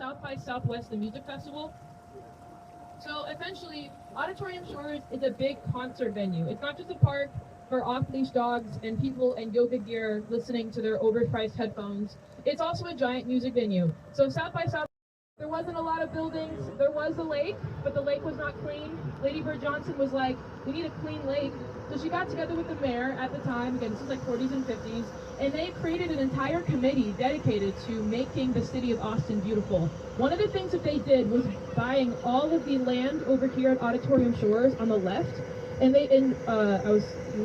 South by Southwest, the music festival. So essentially, Auditorium Shores is a big concert venue. It's not just a park for off-leash dogs and people in yoga gear listening to their overpriced headphones. It's also a giant music venue. So South by Southwest, there wasn't a lot of buildings. There was a lake, but the lake was not clean. Lady Bird Johnson was like, we need a clean lake. So she got together with the mayor at the time, again, this is like 40s and 50s, and they created an entire committee dedicated to making the city of Austin beautiful. One of the things that they did was buying all of the land over here at Auditorium Shores on the left, and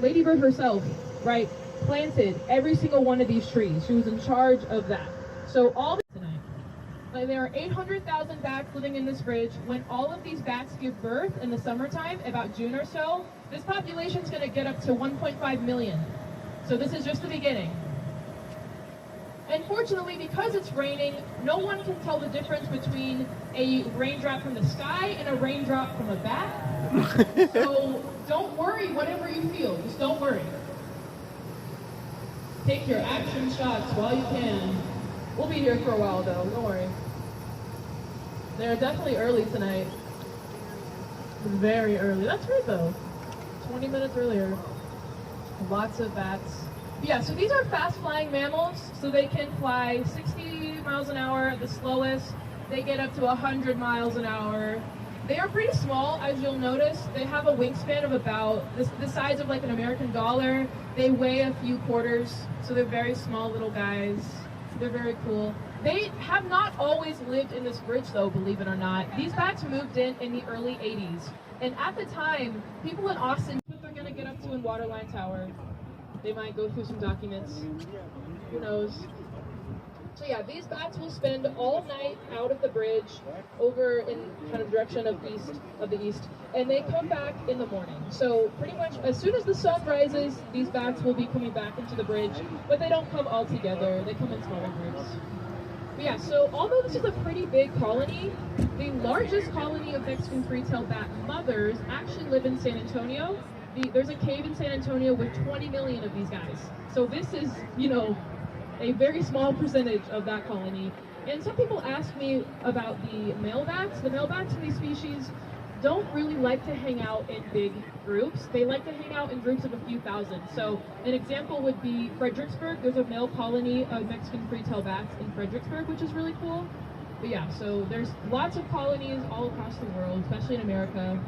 Lady Bird herself, right, planted every single one of these trees. She was in charge of that. So all tonight. There are 800,000 bats living in this bridge. When all of these bats give birth in the summertime, about June or so, this population is going to get up to 1.5 million. So this is just the beginning. Unfortunately, because it's raining, no one can tell the difference between a raindrop from the sky and a raindrop from a bat. So don't worry whatever you feel. Just don't worry. Take your action shots while you can. We'll be here for a while though, don't worry. They're definitely early tonight. Very early. That's right though. 20 minutes earlier. Lots of bats. Yeah, so these are fast-flying mammals, so they can fly 60 miles an hour at the slowest. They get up to 100 miles an hour. They are pretty small, as you'll notice. They have a wingspan of about the size of like an American dollar. They weigh a few quarters, so they're very small little guys. They're very cool. They have not always lived in this bridge though, believe it or not. These bats moved in the early 80s. And at the time, people in Austin, what they're gonna get up to in Waterline Tower. They might go through some documents. Who knows? So yeah, these bats will spend all night out of the bridge over in kind of direction of the east, and they come back in the morning. So pretty much as soon as the sun rises, these bats will be coming back into the bridge, but they don't come all together. They come in smaller groups. But yeah, so although this is a pretty big colony, the largest colony of Mexican free-tailed bat mothers actually live in San Antonio. There's a cave in San Antonio with 20 million of these guys. So this is, you know, a very small percentage of that colony. And some people ask me about the male bats. The male bats in these species don't really like to hang out in big groups. They like to hang out in groups of a few thousand. So an example would be Fredericksburg. There's a male colony of Mexican free-tailed bats in Fredericksburg, which is really cool. But yeah, so there's lots of colonies all across the world, especially in America.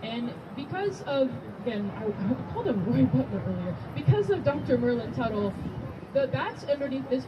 And because of, again, I called him Roy Butler earlier, because of Dr. Merlin Tuttle, the bats underneath this